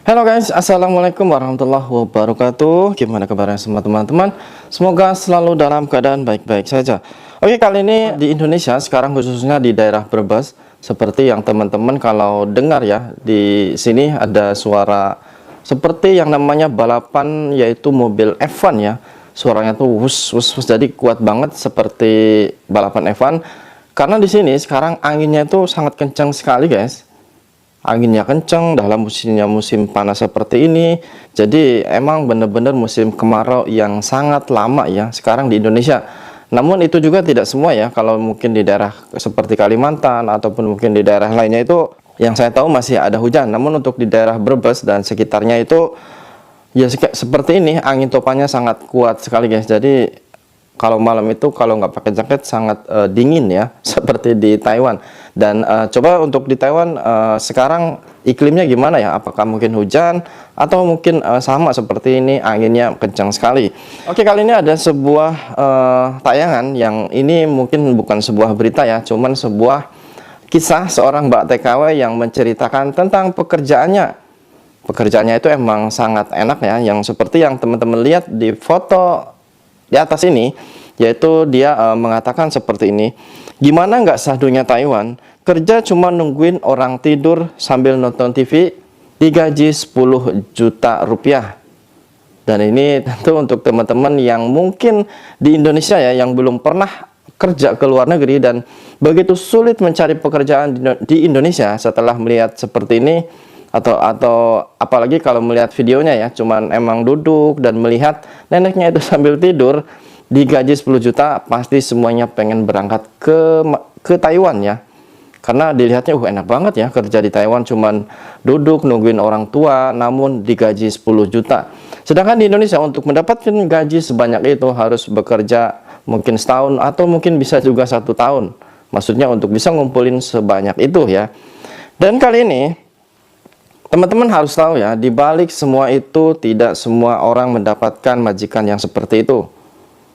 Halo guys, assalamualaikum warahmatullahi wabarakatuh. Gimana kabarnya semua teman-teman? Semoga selalu dalam keadaan baik-baik saja. Oke, kali ini di Indonesia sekarang, khususnya di daerah Brebes, seperti yang teman-teman kalau dengar ya, di sini ada suara seperti yang namanya balapan, yaitu mobil F1 ya. Suaranya tuh wus wus wus, jadi kuat banget seperti balapan F1. Karena di sini sekarang anginnya itu sangat kencang sekali guys. Anginnya kencang dalam musim panas seperti ini. Jadi emang benar-benar musim kemarau yang sangat lama ya sekarang di Indonesia. Namun itu juga tidak semua ya. Kalau mungkin di daerah seperti Kalimantan ataupun mungkin di daerah lainnya itu yang saya tahu masih ada hujan. Namun untuk di daerah Brebes dan sekitarnya itu ya seperti ini, angin topannya sangat kuat sekali guys. Jadi kalau malam itu kalau nggak pakai jaket sangat dingin ya, seperti di Taiwan. Dan coba untuk di Taiwan sekarang iklimnya gimana ya? Apakah mungkin hujan atau mungkin sama seperti ini, anginnya kencang sekali. Oke, kali ini ada sebuah tayangan yang ini mungkin bukan sebuah berita ya, cuman sebuah kisah seorang Mbak TKW yang menceritakan tentang pekerjaannya. Pekerjaannya itu emang sangat enak ya, yang seperti yang teman-teman lihat di foto di atas ini, yaitu dia mengatakan seperti ini. Gimana nggak sahdunya Taiwan, kerja cuma nungguin orang tidur sambil nonton TV, digaji 10 juta rupiah. Dan ini tentu untuk teman-teman yang mungkin di Indonesia ya, yang belum pernah kerja ke luar negeri dan begitu sulit mencari pekerjaan di Indonesia setelah melihat seperti ini. Atau apalagi kalau melihat videonya ya, cuman emang duduk dan melihat neneknya itu sambil tidur, digaji 10 juta, pasti semuanya pengen berangkat ke Taiwan ya. Karena dilihatnya enak banget ya kerja di Taiwan, cuman duduk nungguin orang tua namun digaji 10 juta. Sedangkan di Indonesia untuk mendapatkan gaji sebanyak itu harus bekerja mungkin setahun atau mungkin bisa juga 1 tahun. Maksudnya untuk bisa ngumpulin sebanyak itu ya. Dan kali ini teman-teman harus tahu ya, di balik semua itu tidak semua orang mendapatkan majikan yang seperti itu.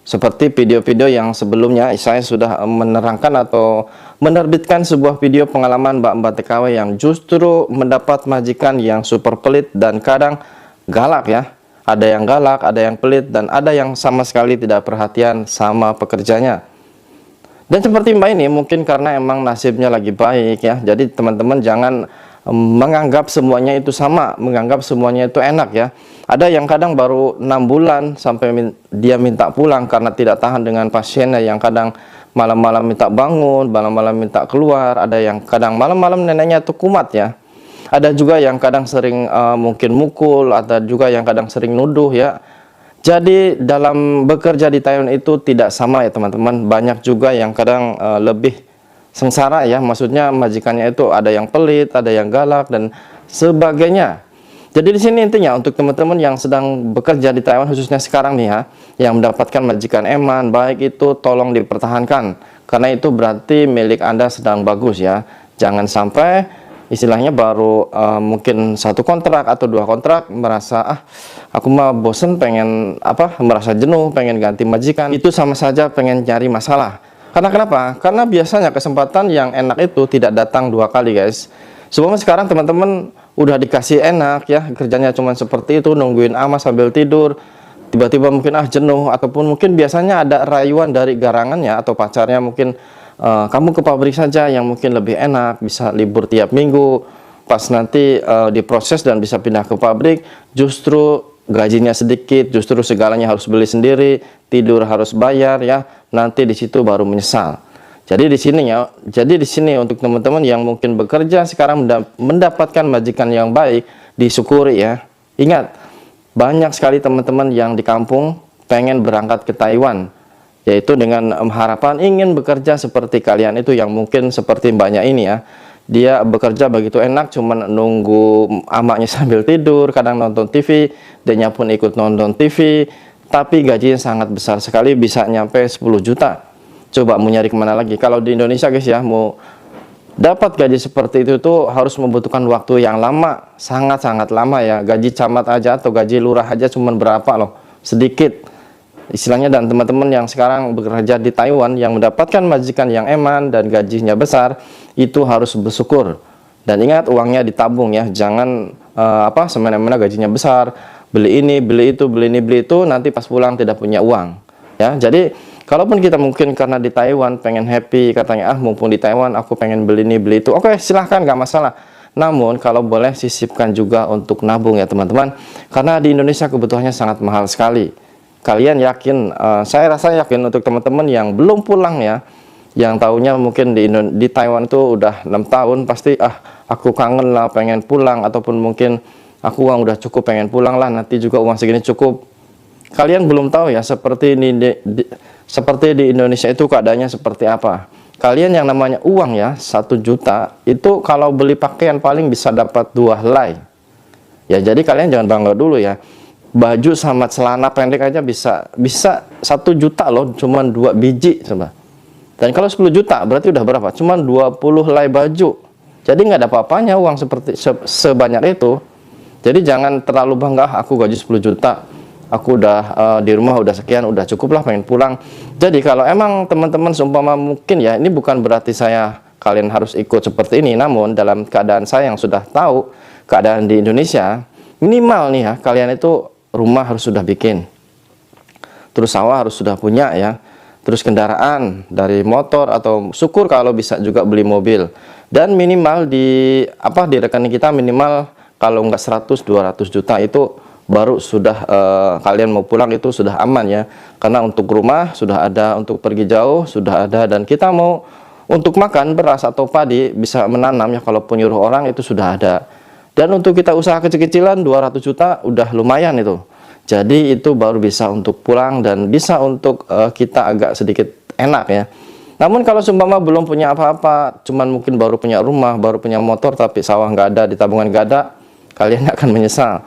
Seperti video-video yang sebelumnya saya sudah menerangkan atau menerbitkan sebuah video pengalaman mbak-mbak TKW yang justru mendapat majikan yang super pelit dan kadang galak ya. Ada yang galak, ada yang pelit, dan ada yang sama sekali tidak perhatian sama pekerjanya. Dan seperti mbak ini mungkin karena emang nasibnya lagi baik ya. Jadi teman-teman jangan menganggap semuanya itu sama, menganggap semuanya itu enak ya. Ada yang kadang baru 6 bulan sampai dia minta pulang karena tidak tahan dengan pasiennya, yang kadang malam-malam minta bangun, malam-malam minta keluar. Ada yang kadang malam-malam neneknya itu kumat ya. Ada juga yang kadang sering mungkin mukul, ada juga yang kadang sering nuduh ya. Jadi dalam bekerja di Taiwan itu tidak sama ya teman-teman. Banyak juga yang kadang lebih sengsara ya, maksudnya majikannya itu ada yang pelit, ada yang galak dan sebagainya. Jadi di sini intinya untuk teman-teman yang sedang bekerja di Taiwan, khususnya sekarang nih ya, yang mendapatkan majikan eman, baik itu tolong dipertahankan, karena itu berarti milik Anda sedang bagus ya. Jangan sampai istilahnya baru mungkin 1 kontrak atau 2 kontrak merasa aku mah bosen, pengen merasa jenuh, pengen ganti majikan. Itu sama saja pengen cari masalah. Karena kenapa? Karena biasanya kesempatan yang enak itu tidak datang 2 kali guys. Sebelumnya sekarang teman-teman udah dikasih enak ya, kerjanya cuma seperti itu, nungguin ama sambil tidur, tiba-tiba mungkin jenuh, ataupun mungkin biasanya ada rayuan dari garangannya atau pacarnya, mungkin kamu ke pabrik saja yang mungkin lebih enak, bisa libur tiap minggu. Pas nanti diproses dan bisa pindah ke pabrik, justru gajinya sedikit, justru segalanya harus beli sendiri, tidur harus bayar ya. Nanti di situ baru menyesal. Jadi di sini ya, untuk teman-teman yang mungkin bekerja sekarang mendapatkan majikan yang baik, disyukuri ya. Ingat, banyak sekali teman-teman yang di kampung pengen berangkat ke Taiwan, yaitu dengan harapan ingin bekerja seperti kalian itu, yang mungkin seperti mbaknya ini ya. Dia bekerja begitu enak, cuman nunggu amaknya sambil tidur, kadang nonton TV, dia pun ikut nonton TV, tapi gajinya sangat besar sekali, bisa nyampe 10 juta. Coba mau nyari kemana lagi? Kalau di Indonesia guys ya, mau dapat gaji seperti itu tuh harus membutuhkan waktu yang lama, sangat-sangat lama ya. Gaji camat aja atau gaji lurah aja cuman berapa loh, sedikit. istilahnya. Dan teman-teman yang sekarang bekerja di Taiwan yang mendapatkan majikan yang eman dan gajinya besar, itu harus bersyukur. Dan ingat, uangnya ditabung ya, jangan semena-mena gajinya besar, beli ini, beli itu, beli ini, beli itu, nanti pas pulang tidak punya uang ya. Jadi kalaupun kita mungkin karena di Taiwan pengen happy, katanya mumpung di Taiwan aku pengen beli ini, beli itu, oke, silahkan, nggak masalah. Namun kalau boleh sisipkan juga untuk nabung ya teman-teman, karena di Indonesia kebutuhannya sangat mahal sekali. Kalian yakin, saya rasa yakin untuk teman-teman yang belum pulang ya, yang tahunya mungkin di Taiwan itu udah 6 tahun, pasti aku kangen lah, pengen pulang, ataupun mungkin aku uang udah cukup, pengen pulang lah, nanti juga uang segini cukup. Kalian belum tahu ya seperti seperti di Indonesia itu keadaannya seperti apa. Kalian yang namanya uang ya, 1 juta itu kalau beli pakaian paling bisa dapat 2 helai ya. Jadi kalian jangan bangga dulu ya, baju sama celana pendek aja bisa 1 juta loh, cuman 2 biji coba. Dan kalau 10 juta berarti udah berapa? Cuman 20 helai baju. Jadi nggak ada apa-apanya uang seperti sebanyak itu. Jadi jangan terlalu bangga, aku gaji 10 juta, aku udah di rumah udah sekian, udah cukup lah, pengen pulang. Jadi kalau emang teman-teman seumpama mungkin ya, ini bukan berarti kalian harus ikut seperti ini, namun dalam keadaan saya yang sudah tahu keadaan di Indonesia, minimal nih ya, kalian itu rumah harus sudah bikin, terus sawah harus sudah punya ya, terus kendaraan dari motor, atau syukur kalau bisa juga beli mobil. Dan minimal di rekening kita minimal kalau nggak 100-200 juta itu baru sudah kalian mau pulang itu sudah aman ya. Karena untuk rumah sudah ada, untuk pergi jauh sudah ada, dan kita mau untuk makan beras atau padi bisa menanam ya, kalau nyuruh orang itu sudah ada. Dan untuk kita usaha kecil-kecilan 200 juta udah lumayan itu. Jadi itu baru bisa untuk pulang dan bisa untuk kita agak sedikit enak ya. Namun kalau seumpama belum punya apa-apa, cuman mungkin baru punya rumah, baru punya motor, tapi sawah nggak ada, di tabungan nggak ada, kalian akan menyesal.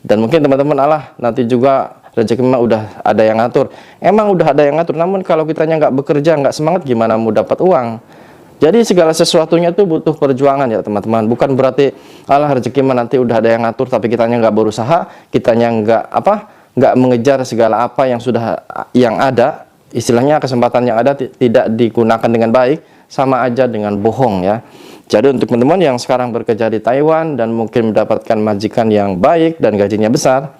Dan mungkin teman-teman nanti juga rezeki memang udah ada yang ngatur. Emang udah ada yang ngatur, namun kalau kitanya nggak bekerja, nggak semangat, gimana mau dapat uang? Jadi segala sesuatunya itu butuh perjuangan ya teman-teman. Bukan berarti rezeki mah nanti udah ada yang ngatur, tapi kitanya nggak berusaha, kitanya nggak mengejar segala apa yang ada. Istilahnya kesempatan yang ada tidak digunakan dengan baik, sama aja dengan bohong ya. Jadi untuk teman-teman yang sekarang bekerja di Taiwan dan mungkin mendapatkan majikan yang baik dan gajinya besar,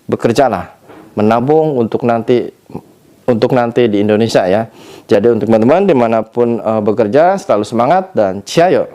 bekerjalah, menabung untuk nanti di Indonesia ya. Jadi untuk teman-teman dimanapun bekerja, selalu semangat dan ciao.